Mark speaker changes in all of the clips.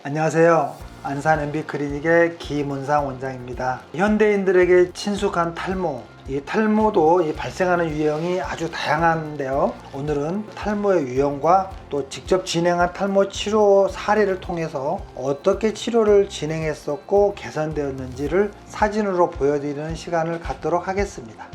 Speaker 1: 안녕하세요. 안산 MB클리닉의 김은상 원장입니다. 현대인들에게 친숙한 탈모, 이 탈모도 발생하는 유형이 아주 다양한데요. 오늘은 탈모의 유형과 또 직접 진행한 탈모 치료 사례를 통해서 어떻게 치료를 진행했었고 개선되었는지를 사진으로 보여드리는 시간을 갖도록 하겠습니다.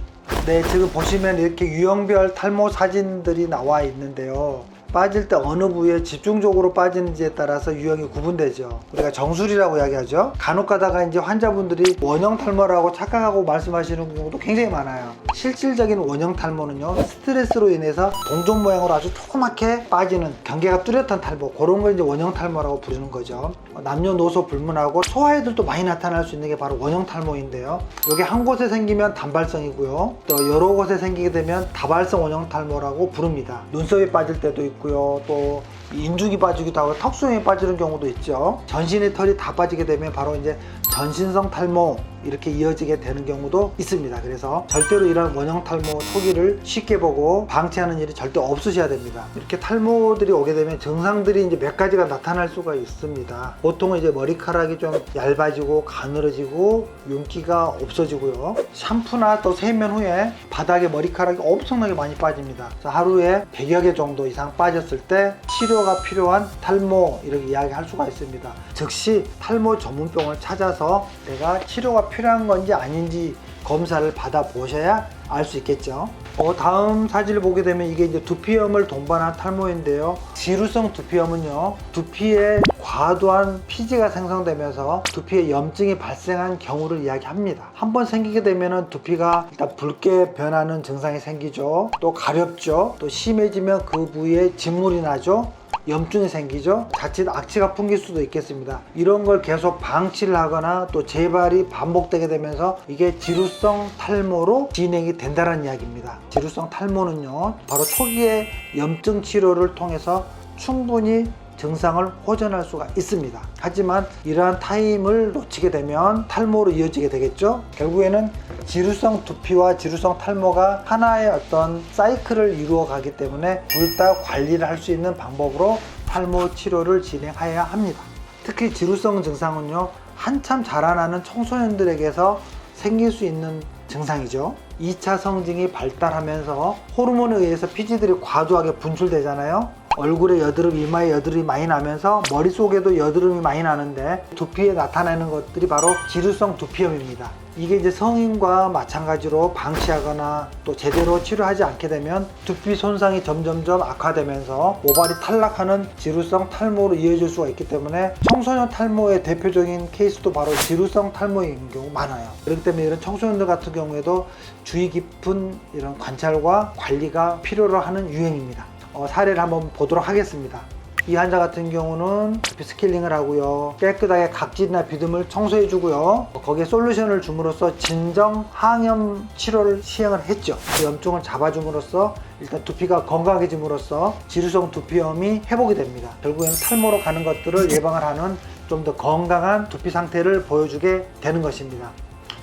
Speaker 1: 네, 지금 보시면 이렇게 유형별 탈모 사진들이 나와 있는데요. 빠질 때 어느 부위에 집중적으로 빠지는지에 따라서 유형이 구분되죠. 우리가 정수리라고 이야기하죠. 간혹 가다가 이제 환자분들이 원형 탈모라고 착각하고 말씀하시는 경우도 굉장히 많아요. 실질적인 원형 탈모는요, 스트레스로 인해서 동전 모양으로 아주 조그맣게 빠지는 경계가 뚜렷한 탈모, 그런 걸 이제 원형 탈모라고 부르는 거죠. 남녀노소 불문하고 소아이들도 많이 나타날 수 있는 게 바로 원형 탈모인데요. 이게 한 곳에 생기면 단발성이고요, 또 여러 곳에 생기게 되면 다발성 원형 탈모라고 부릅니다. 눈썹이 빠질 때도 있고요, 또 인중이 빠지기도 하고 턱수염이 빠지는 경우도 있죠. 전신의 털이 다 빠지게 되면 바로 이제 전신성 탈모 이렇게 이어지게 되는 경우도 있습니다. 그래서 절대로 이런 원형 탈모 초기를 쉽게 보고 방치하는 일이 절대 없으셔야 됩니다. 이렇게 탈모들이 오게 되면 증상들이 이제 몇 가지가 나타날 수가 있습니다. 보통은 이제 머리카락이 좀 얇아지고 가늘어지고 윤기가 없어지고요. 샴푸나 또 세면 후에 바닥에 머리카락이 엄청나게 많이 빠집니다. 하루에 100여 개 정도 이상 빠졌을 때 치료가 필요한 탈모 이렇게 이야기할 수가 있습니다. 즉시 탈모 전문병을 찾아서 내가 치료가 필요한 건지 아닌지 검사를 받아 보셔야 알 수 있겠죠. 다음 사진을 보게 되면 이게 이제 두피염을 동반한 탈모인데요. 지루성 두피염은요, 두피에 과도한 피지가 생성되면서 두피에 염증이 발생한 경우를 이야기합니다. 한번 생기게 되면은 두피가 일단 붉게 변하는 증상이 생기죠. 또 가렵죠. 또 심해지면 그 부위에 진물이 나죠. 염증이 생기죠. 자칫 악취가 풍길 수도 있겠습니다. 이런 걸 계속 방치를 하거나 또 재발이 반복되게 되면서 이게 지루성 탈모로 진행이 된다는 이야기입니다. 지루성 탈모는요, 바로 초기에 염증 치료를 통해서 충분히 증상을 호전할 수가 있습니다. 하지만 이러한 타임을 놓치게 되면 탈모로 이어지게 되겠죠. 결국에는 지루성 두피와 지루성 탈모가 하나의 어떤 사이클을 이루어 가기 때문에 둘 다 관리를 할 수 있는 방법으로 탈모 치료를 진행해야 합니다. 특히 지루성 증상은요, 한참 자라나는 청소년들에게서 생길 수 있는 증상이죠. 2차 성징이 발달하면서 호르몬에 의해서 피지들이 과도하게 분출되잖아요. 얼굴에 여드름, 이마에 여드름이 많이 나면서 머릿속에도 여드름이 많이 나는데 두피에 나타나는 것들이 바로 지루성 두피염입니다. 이게 이제 성인과 마찬가지로 방치하거나 또 제대로 치료하지 않게 되면 두피 손상이 점점점 악화되면서 모발이 탈락하는 지루성 탈모로 이어질 수가 있기 때문에 청소년 탈모의 대표적인 케이스도 바로 지루성 탈모인 경우 많아요. 그렇기 때문에 이런 청소년들 같은 경우에도 주의 깊은 이런 관찰과 관리가 필요로 하는 유형입니다. 사례를 한번 보도록 하겠습니다. 이 환자 같은 경우는 두피 스케일링을 하고요, 깨끗하게 각질이나 비듬을 청소해 주고요, 거기에 솔루션을 줌으로써 진정 항염 치료를 시행을 했죠. 그 염증을 잡아줌으로써 일단 두피가 건강해짐으로써 지루성 두피염이 회복이 됩니다. 결국에는 탈모로 가는 것들을 예방을 하는 좀 더 건강한 두피 상태를 보여주게 되는 것입니다.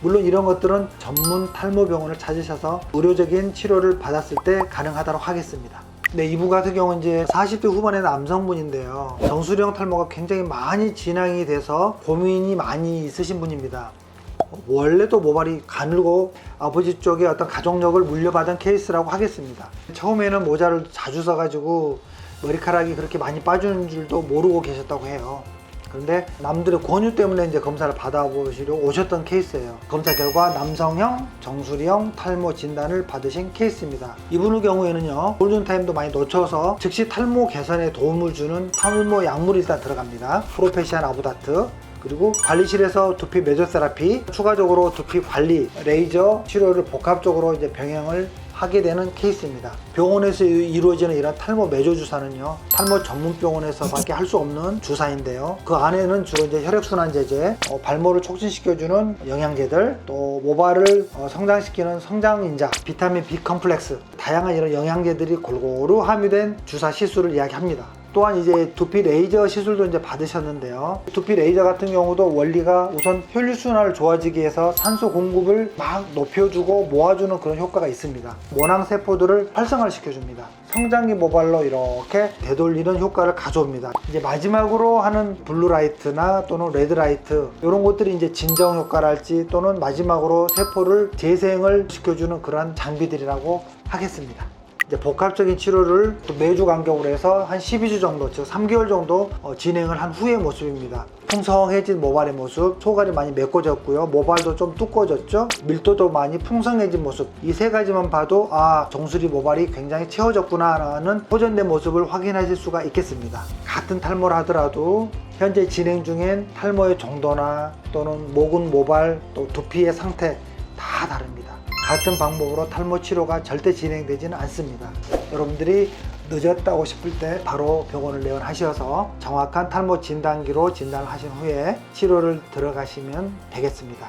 Speaker 1: 물론 이런 것들은 전문 탈모병원을 찾으셔서 의료적인 치료를 받았을 때 가능하도록 하겠습니다. 네, 이분 같은 경우는 이제 40대 후반의 남성분인데요. 정수리형 탈모가 굉장히 많이 진행이 돼서 고민이 많이 있으신 분입니다. 원래도 모발이 가늘고 아버지 쪽에 어떤 가족력을 물려받은 케이스라고 하겠습니다. 처음에는 모자를 자주 써가지고 머리카락이 그렇게 많이 빠지는 줄도 모르고 계셨다고 해요. 그런데 남들의 권유 때문에 이제 검사를 받아보시려 오셨던 케이스예요. 검사 결과 남성형 정수리형 탈모 진단을 받으신 케이스입니다. 이분의 경우에는요, 골든타임도 많이 놓쳐서 즉시 탈모 개선에 도움을 주는 탈모 약물이 일단 들어갑니다. 프로페시안 아보다트, 그리고 관리실에서 두피 메조세라피, 추가적으로 두피 관리, 레이저 치료를 복합적으로 이제 병행을 하게 되는 케이스입니다. 병원에서 이루어지는 이런 탈모 메조 주사는요, 탈모 전문 병원에서 밖에 할 수 없는 주사인데요. 그 안에는 주로 이제 혈액순환제제, 발모를 촉진시켜주는 영양제들, 또 모발을 성장시키는 성장인자, 비타민 B 컴플렉스, 다양한 이런 영양제들이 골고루 함유된 주사 시술을 이야기합니다. 또한 이제 두피 레이저 시술도 이제 받으셨는데요. 두피 레이저 같은 경우도 원리가 우선 혈류순환을 좋아지기 위해서 산소 공급을 막 높여주고 모아주는 그런 효과가 있습니다. 모낭 세포들을 활성화를 시켜줍니다. 성장기 모발로 이렇게 되돌리는 효과를 가져옵니다. 이제 마지막으로 하는 블루라이트나 또는 레드라이트 이런 것들이 이제 진정 효과랄지 또는 마지막으로 세포를 재생을 시켜주는 그런 장비들이라고 하겠습니다. 이제 복합적인 치료를 매주 간격으로 해서 한 12주 정도, 즉 3개월 정도 진행을 한 후의 모습입니다. 풍성해진 모발의 모습, 소갈이 많이 메꿔졌고요. 모발도 좀 두꺼워졌죠. 밀도도 많이 풍성해진 모습. 이 세 가지만 봐도 정수리 모발이 굉장히 채워졌구나 라는 호전된 모습을 확인하실 수가 있겠습니다. 같은 탈모를 하더라도 현재 진행 중인 탈모의 정도나 또는 모근 모발, 또 두피의 상태 다 다릅니다. 같은 방법으로 탈모 치료가 절대 진행되지는 않습니다. 여러분들이 늦었다고 싶을 때 바로 병원을 내원하셔서 정확한 탈모 진단기로 진단을 하신 후에 치료를 들어가시면 되겠습니다.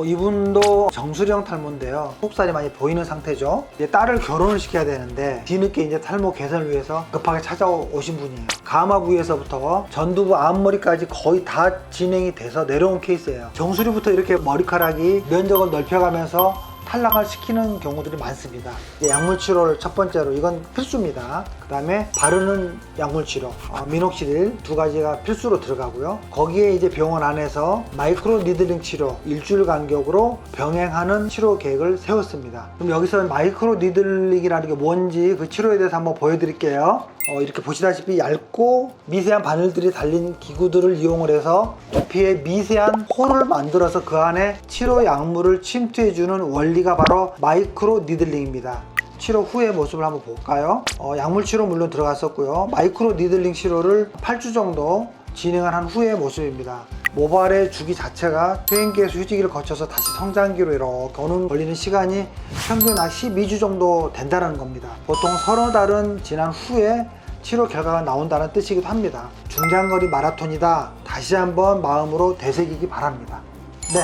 Speaker 1: 이분도 정수리형 탈모인데요. 속살이 많이 보이는 상태죠. 이제 딸을 결혼을 시켜야 되는데 뒤늦게 이제 탈모 개선을 위해서 급하게 찾아오신 분이에요. 가마 부위에서부터 전두부 앞머리까지 거의 다 진행이 돼서 내려온 케이스예요. 정수리부터 이렇게 머리카락이 면적을 넓혀가면서 탈락을 시키는 경우들이 많습니다. 약물 치료를 첫 번째로 이건 필수입니다. 그 다음에 바르는 약물 치료, 미녹시딜 두 가지가 필수로 들어가고요. 거기에 이제 병원 안에서 마이크로 니들링 치료 일주일 간격으로 병행하는 치료 계획을 세웠습니다. 그럼 여기서 마이크로 니들링이라는 게 뭔지 그 치료에 대해서 한번 보여드릴게요. 이렇게 보시다시피 얇고 미세한 바늘들이 달린 기구들을 이용을 해서 두피에 미세한 홀을 만들어서 그 안에 치료 약물을 침투해주는 원리가 바로 마이크로 니들링입니다. 치료 후의 모습을 한번 볼까요? 약물 치료 물론 들어갔었고요. 마이크로 니들링 치료를 8주 정도 진행을 한 후의 모습입니다. 모발의 주기 자체가 퇴행기에서 휴지기를 거쳐서 다시 성장기로 이렇게 오는 걸리는 시간이 평균 한 12주 정도 된다는 겁니다. 보통 서너 달은 지난 후에 치료 결과가 나온다는 뜻이기도 합니다. 중장거리 마라톤이다. 다시 한번 마음으로 되새기기 바랍니다. 네,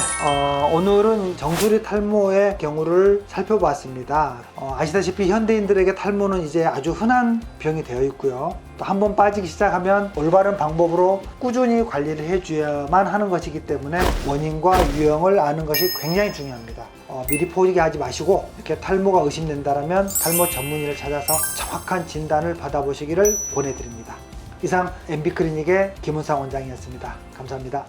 Speaker 1: 오늘은 정수리 탈모의 경우를 살펴봤습니다. 아시다시피 현대인들에게 탈모는 이제 아주 흔한 병이 되어 있고요. 또 한번 빠지기 시작하면 올바른 방법으로 꾸준히 관리를 해줘야만 하는 것이기 때문에 원인과 유형을 아는 것이 굉장히 중요합니다. 미리 포기하지 마시고 이렇게 탈모가 의심된다면 탈모 전문의를 찾아서 정확한 진단을 받아보시기를 권해드립니다. 이상 MB클리닉의 김은상 원장이었습니다. 감사합니다.